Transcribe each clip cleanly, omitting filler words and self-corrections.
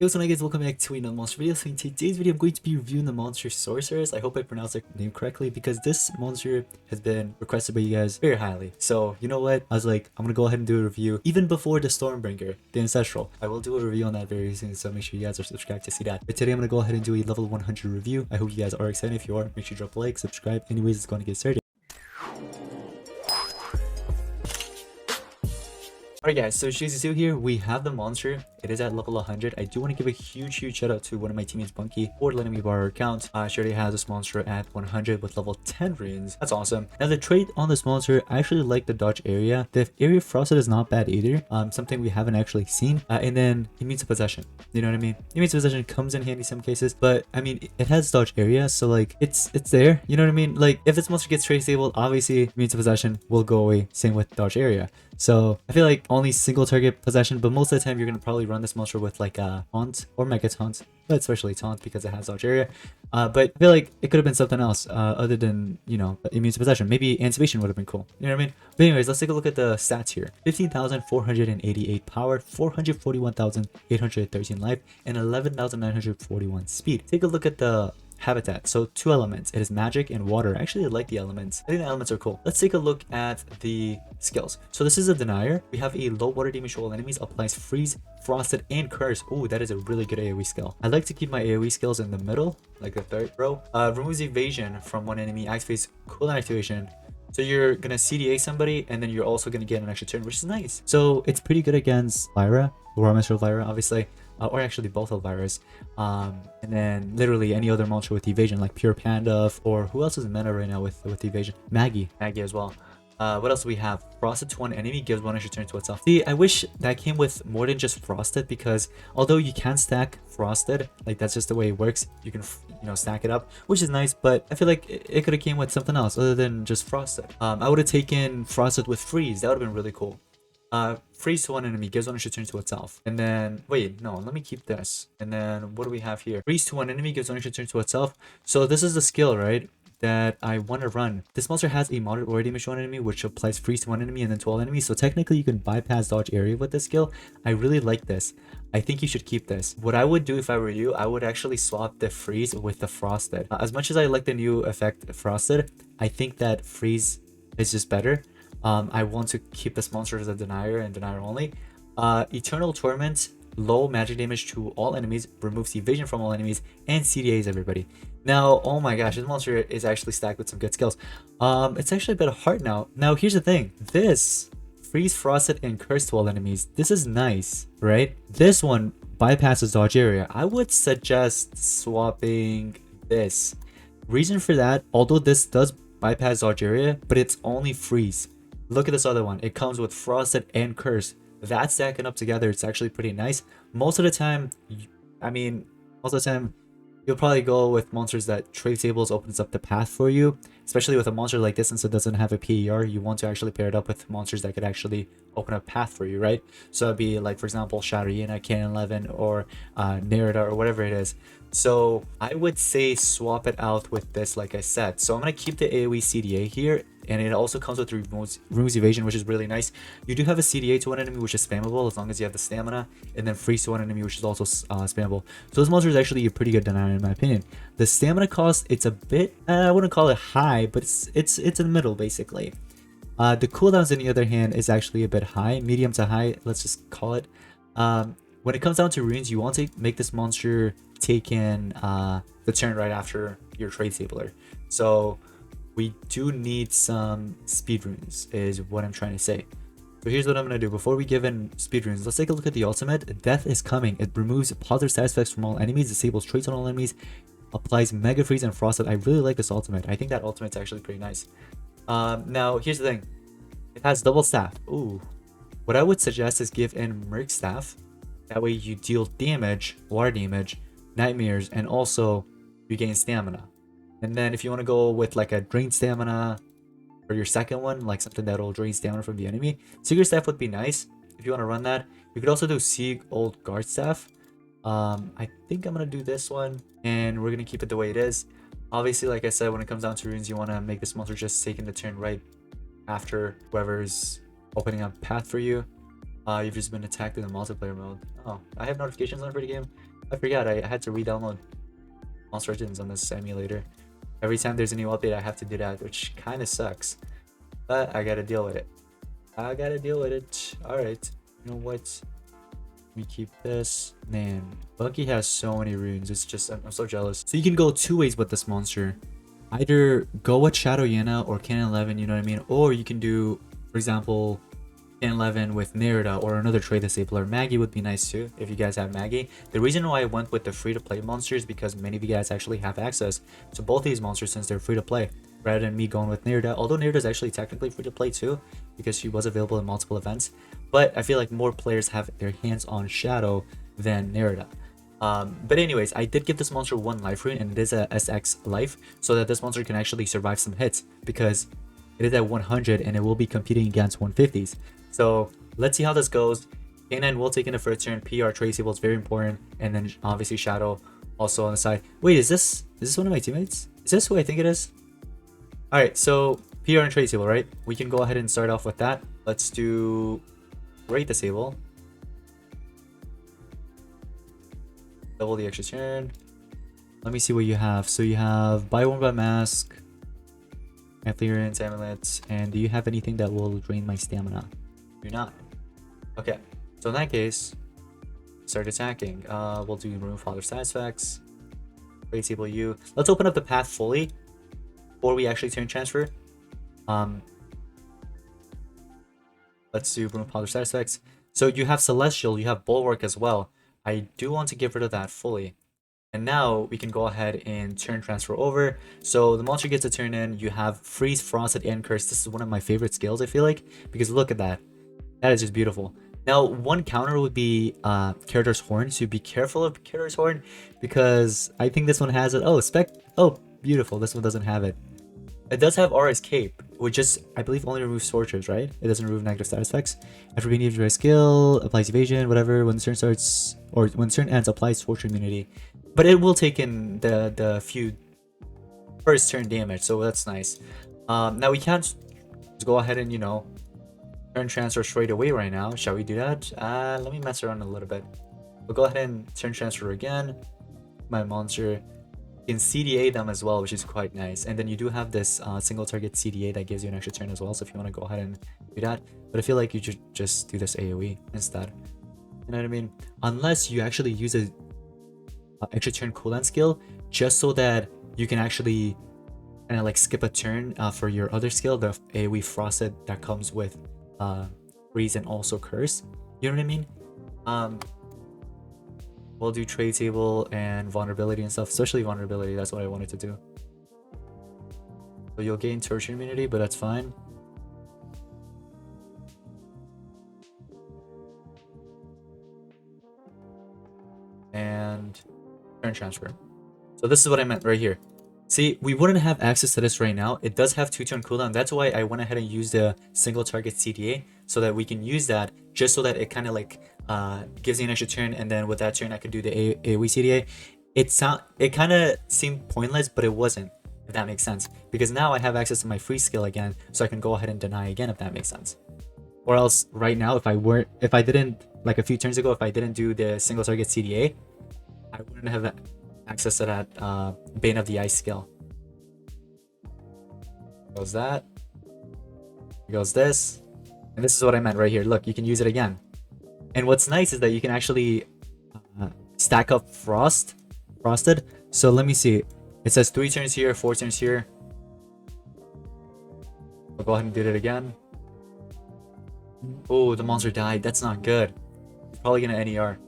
Hey, what's up guys, welcome back to another monster video. So in today's video I'm going to be reviewing the monster Sorcerice. I hope I pronounced the name correctly because this monster has been requested by you guys very highly. So you know what, I was like, I'm gonna go ahead and do a review even before the Stormbringer, the Ancestral. I will do a review on that very soon, so make sure you guys are subscribed to see that. But today I'm gonna go ahead and do a level 100 review. I hope you guys are excited. If you are, make sure you drop a like, subscribe. Anyways, it's going to get started. Alright guys, so Shizu here, we have the monster. It is at level 100. I do want to give a huge shout out to one of my teammates, Bunky, for letting me borrow her account. She already has this monster at 100 with level 10 runes. That's awesome. Now the trait on this monster, I actually like the dodge area. The area frosted is not bad either. Something we haven't actually seen. And then immune to possession. You know what I mean? Immune to possession comes in handy some cases, but I mean, it has dodge area, so like it's there. You know what I mean? Like if this monster gets trait disabled, obviously immune to possession will go away. Same with dodge area. So I feel like only single target possession, but most of the time you're gonna probably run this monster with like a taunt or mega taunt, but especially taunt because it has dodge area. But I feel like it could have been something else other than, you know, immune to possession. Maybe anticipation would have been cool. You know what I mean? But anyways, let's take a look at the stats here. 15,488 power, 441,813 life, and 11,941 speed. Take a look at the habitat. So two elements. It is magic and water. Actually, I like the elements. I think the elements are cool. Let's take a look at the skills. So this is a Denier. We have a low water damage to all enemies, applies freeze, frosted, and curse. Oh, that is a really good AoE skill. I like to keep my AoE skills in the middle, like the third row. Removes evasion from one enemy, activates cooldown activation. So you're gonna CDA somebody, and then you're also gonna get an extra turn, which is nice. So it's pretty good against Lyra, War Master of Lyra, obviously. Or actually both Elvira's, and then literally any other monster with evasion, like Pure Panda, or who else is in meta right now with evasion? Maggie as well. What else do we have? Frosted to one enemy, gives one extra turn to itself. See, I wish that came with more than just Frosted, because although you can stack Frosted, like that's just the way it works, you can, you know, stack it up, which is nice, but I feel like it could have came with something else other than just Frosted. I would have taken Frosted with Freeze. That would have been really cool. Freeze to one enemy, gives one extra turn to itself. And then, wait, no, let me keep this. And then, what do we have here? Freeze to one enemy, gives one extra turn to itself. So this is the skill, right, that I want to run. This monster has a moderate aura damage to one enemy, which applies freeze to one enemy and then to all enemies. So technically, you can bypass dodge area with this skill. I really like this. I think you should keep this. What I would do if I were you, I would actually swap the freeze with the frosted. As much as I like the new effect frosted, I think that freeze is just better. I want to keep this monster as a Denier and Denier only. Eternal Torment, low magic damage to all enemies, removes evasion from all enemies, and CDAs everybody. Now, oh my gosh, this monster is actually stacked with some good skills. It's actually a bit hard now. Now, here's the thing. This, freeze, frosted, and curse to all enemies, this is nice, right? This one bypasses dodge area. I would suggest swapping this. Reason for that, although this does bypass dodge area, but it's only freeze. Look at this other one. It comes with frosted and curse. That stacking up together, it's actually pretty nice. Most of the time, you'll probably go with monsters that trade tables opens up the path for you. Especially with a monster like this, since it doesn't have a PER, you want to actually pair it up with monsters that could actually open up path for you, right? So it'd be like, for example, Shadowina, Canon 11, or Nerida, or whatever it is. So I would say swap it out with this, like I said. So I'm going to keep the AoE CDA here, and it also comes with removes evasion, which is really nice. You do have a CDA to one enemy, which is spammable as long as you have the stamina, and then freeze to one enemy, which is also spammable. So this monster is actually a pretty good Denier in my opinion. The stamina cost, it's a bit, I wouldn't call it high, but it's in the middle basically. The cooldowns on the other hand is actually a bit high, medium to high, let's just call it. When it comes down to runes, you want to make this monster take in the turn right after your trade sabler. So we do need some speed runes is what I'm trying to say. So here's what I'm going to do. Before we give in speed runes, let's take a look at the ultimate. Death is coming. It removes positive side effects from all enemies, disables traits on all enemies, applies mega freeze and frosted. I really like this ultimate. I think that ultimate's actually pretty nice. Now here's the thing. It has double staff. Ooh. What I would suggest is give in Merc staff. That way you deal damage, water damage, nightmares, and also you gain stamina. And then if you want to go with like a drain stamina for your second one, like something that'll drain stamina from the enemy, Secret Staff would be nice if you want to run that. You could also do Sieg Old Guard Staff. I think I'm going to do this one, and we're going to keep it the way it is. Obviously, like I said, when it comes down to runes, you want to make this monster just taking the turn right after whoever's opening up path for you. You've just been attacked in the multiplayer mode. Oh, I have notifications on for the game. I forgot I had to re-download Monster Origins on this emulator. Every time there's a new update, I have to do that, which kind of sucks. But I gotta deal with it. I gotta deal with it. Alright. You know what? Let me keep this. Man, Bucky has so many runes. It's just, I'm so jealous. So you can go two ways with this monster. Either go with Shadow Yana or Canon 11, you know what I mean? Or you can do, for example, Canon 11 with Nerida or another trade disabler. Maggie would be nice too, if you guys have Maggie. The reason why I went with the free-to-play monsters is because many of you guys actually have access to both these monsters since they're free-to-play, rather than me going with Nerida. Although Nerida is actually technically free-to-play too, because she was available in multiple events. But I feel like more players have their hands on Shadow than Nerida. But anyways, I did give this monster one life rune, and it is a SX life, so that this monster can actually survive some hits, because it is at 100 and it will be competing against 150s. So let's see how this goes. K9 will take in a first turn. PR traceable is very important, and then obviously Shadow also on the side. Wait, is this one of my teammates? Is this who I think it is? All right, so PR and traceable, right? We can go ahead and start off with that. Let's do Great Disable. Double the extra turn. Let me see what you have. So you have buy one by mask, clearance, amulets, and do you have anything that will drain my stamina? Do not. Okay, so in that case, start attacking. We'll do remove father status effects. Great Disable you. Let's open up the path fully before we actually turn transfer. Let's do remove father status effects. So you have Celestial, you have Bulwark as well. I do want to get rid of that fully. And now we can go ahead and turn transfer over. So the monster gets a turn in. You have Freeze, Frosted, and Curse. This is one of my favorite skills, I feel like, because look at that. That is just beautiful. Now, one counter would be Curator's Horn. So be careful of Curator's Horn, because I think this one has it. Oh, Oh, beautiful. This one doesn't have it. It does have Aura's Cape, which is, I believe, only removes Sorcerers, right? It doesn't remove negative status effects. After being used a skill, applies evasion, whatever. When the turn starts, or when the turn ends, applies Sorcerer immunity. But it will take in the few first turn damage, so that's nice. Now we can't just go ahead and, you know, turn transfer straight away right now. Shall we do that? Let me mess around a little bit. We'll go ahead and turn transfer again. My monster can CDA them as well, which is quite nice. And then you do have this single target CDA that gives you an extra turn as well. So if you want to go ahead and do that, but I feel like you should just do this AoE instead. You know what I mean? Unless you actually use a extra turn cooldown skill, just so that you can actually kind of like skip a turn for your other skill, the AoE Frosted that comes with Freeze and also Curse. You know what I mean? We'll do trade table and vulnerability and stuff, especially vulnerability. That's what I wanted to do. So you'll gain tertiary immunity, but that's fine. And turn transfer. So this is what I meant right here. See, we wouldn't have access to this right now. It does have 2-turn cooldown. That's why I went ahead and used the single target CDA, so that we can use that, just so that it kind of like gives me an extra turn, and then with that turn I could do the AoE CDA. It kind of seemed pointless, but it wasn't, if that makes sense, because now I have access to my free skill again, so I can go ahead and deny again, if that makes sense. Or else right now, if I didn't, like a few turns ago, if I didn't do the single target CDA, I wouldn't have access to that Bane of the Ice skill. Goes that. Goes this. And this is what I meant right here. Look, you can use it again. And what's nice is that you can actually stack up Frosted. So let me see. It says 3 turns here, 4 turns here. I'll go ahead and do it again. Oh, the monster died. That's not good. It's probably gonna NER.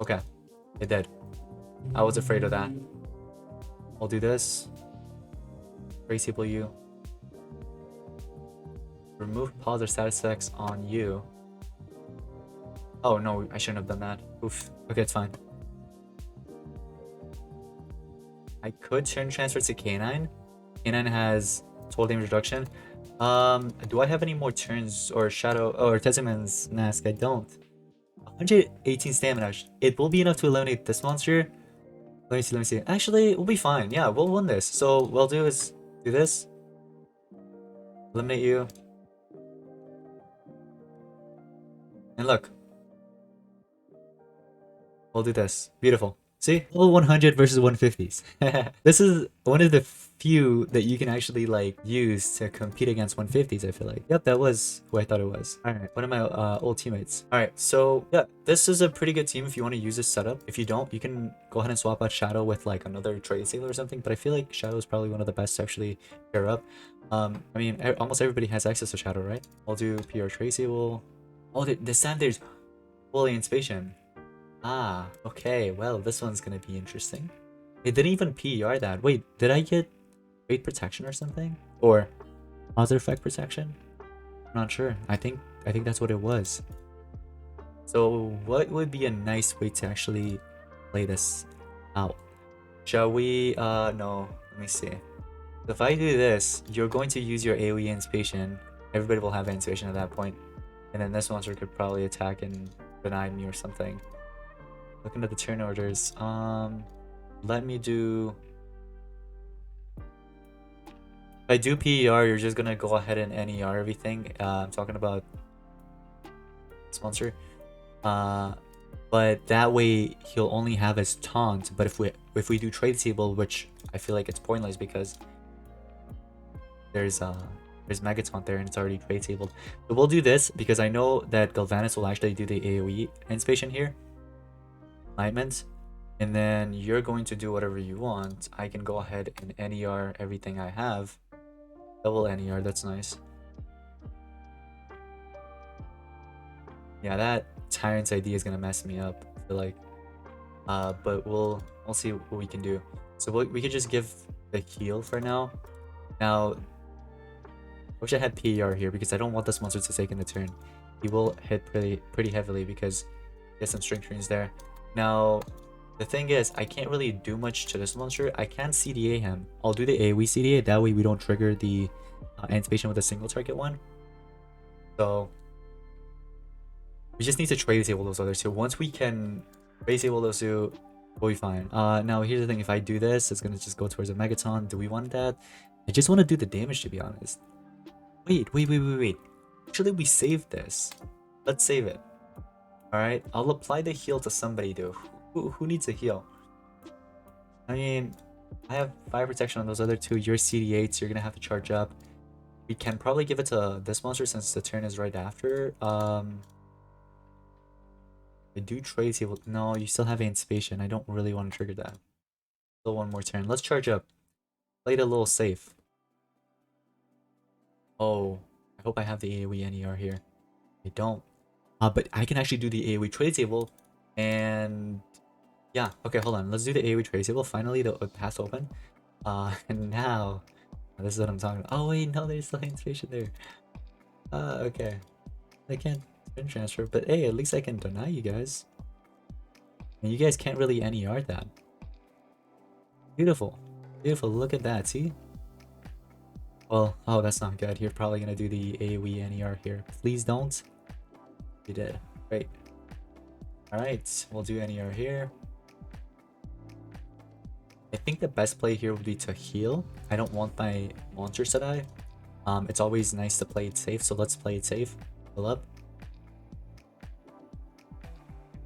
Okay, it did. I was afraid of that. I'll do this. Traceable you. Remove pause or status effects on you. Oh no, I shouldn't have done that. Oof. Okay, it's fine. I could turn transfer to K9. K9 has total damage reduction. Do I have any more turns or Shadow or Tesseman's Mask? I don't. 118 stamina. It will be enough to eliminate this monster. Let me see. Actually, we'll be fine. Yeah, we'll win this. So what we'll do is do this. Eliminate you. And look. We'll do this. Beautiful. See? All 100 versus 150s. This is one of the few that you can actually like use to compete against 150s, I feel like. Yep, that was who I thought it was. Alright, one of my old teammates. Alright, so yeah, this is a pretty good team if you want to use this setup. If you don't, you can go ahead and swap out Shadow with like another trade sailor or something, but I feel like Shadow is probably one of the best to actually pair up. I mean, almost everybody has access to Shadow, right? I'll do PR trade sable. Oh, this time there's full anticipation. Ah, okay. Well, this one's gonna be interesting. It didn't even PER that. Wait, did I get weight protection or something? Or positive effect protection? I'm not sure. I think that's what it was. So what would be a nice way to actually play this out? Shall we no, let me see. If I do this, you're going to use your AoE anticipation. Everybody will have anticipation at that point. And then this monster could probably attack and deny me or something. Looking at the turn orders, let me do. If I do PER, you're just gonna go ahead and NER everything. I'm talking about sponsor. But that way he'll only have his taunt. But if we do trade table, which I feel like it's pointless because there's Mega Taunt there and it's already trade tabled. So we'll do this because I know that Galvanus will actually do the AoE anticipation here. Enlightenment, and then you're going to do whatever you want. I can go ahead and NER everything I have. Double NER, that's nice. Yeah, that Tyrant's ID is gonna mess me up, I feel like. But we'll see what we can do. So we could just give the heal for now. Now, I wish I had PER here because I don't want this monster to take in the turn. He will hit pretty heavily because he has some strength runes there. Now, the thing is, I can't really do much to this monster. I can CDA him. I'll do the AoE CDA. That way we don't trigger the anticipation with a single target one. So, we just need to trade disable those other two. Once we can trade disable those two, we'll be fine. Now, here's the thing. If I do this, it's going to just go towards a Megaton. Do we want that? I just want to do the damage, to be honest. Wait. Actually, we saved this. Let's save it. Alright, I'll apply the heal to somebody, though. Who needs a heal? I mean, I have 5 protection on those other two. You're CD8, so you're gonna have to charge up. We can probably give it to this monster since the turn is right after. I do trade table. No, you still have anticipation. I don't really want to trigger that. Still one more turn. Let's charge up. Play it a little safe. Oh, I hope I have the AoE NER here. I don't. But I can actually do the AoE trade table, and yeah, okay, hold on. Let's do the AoE trade table. Finally, the path open. And now, this is what I'm talking about. Oh wait, no, there's still anticipation there. Okay. I can't spin transfer, but hey, at least I can deny you guys. And you guys can't really NER that. Beautiful. Beautiful, look at that, see? Well, oh, that's not good. You're probably gonna do the AoE NER here. Please don't. You did. Great. Alright, we'll do NER here. I think the best play here would be to heal. I don't want my monsters to die. It's always nice to play it safe, so let's play it safe. Heal up.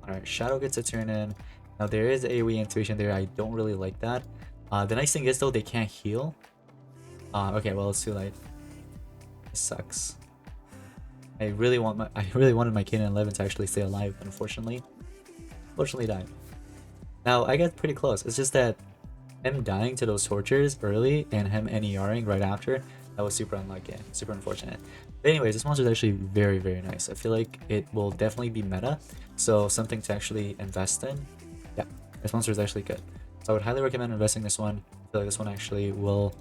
Alright, Shadow gets a turn in. Now there is AoE intuition there. I don't really like that. The nice thing is though, they can't heal. Okay, well, it's too late. This sucks. I really wanted my Kanan 11 to actually stay alive, but unfortunately died. Now I got pretty close. It's just that him dying to those tortures early and him NERing right after, that was super unlucky, super unfortunate. But anyways, this monster is actually very, very nice. I feel like it will definitely be meta, so something to actually invest in. Yeah, this monster is actually good. So I would highly recommend investing this one. I feel like this one actually will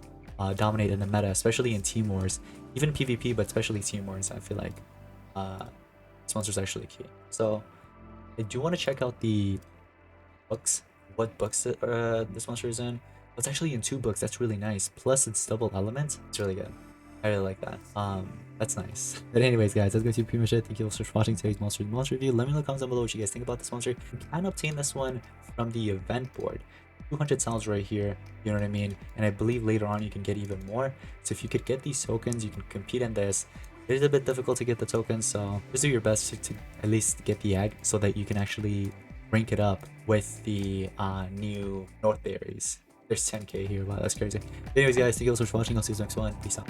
dominate in the meta, especially in Team Wars. Even PvP, but especially Team Wars, I feel like this monster is actually key. So I do want to check out the books, what books this monster is in. It's actually in 2 books. That's really nice. Plus it's double element. It's really good. I really like that. That's nice. But anyways, guys, that's going to be pretty much it. Thank you so much for watching today's monster review. Let me know in the comments down below what you guys think about this monster. You can obtain this one from the event board. 200 cells right here, you know what I mean? And I believe later on you can get even more. So if you could get these tokens, you can compete in this. It is a bit difficult to get the tokens, so just do your best to at least get the egg so that you can actually rank it up with the new North berries. There's 10k here. Wow, that's crazy. Anyways, guys, thank you all so much for watching. I'll see you next one. Peace out.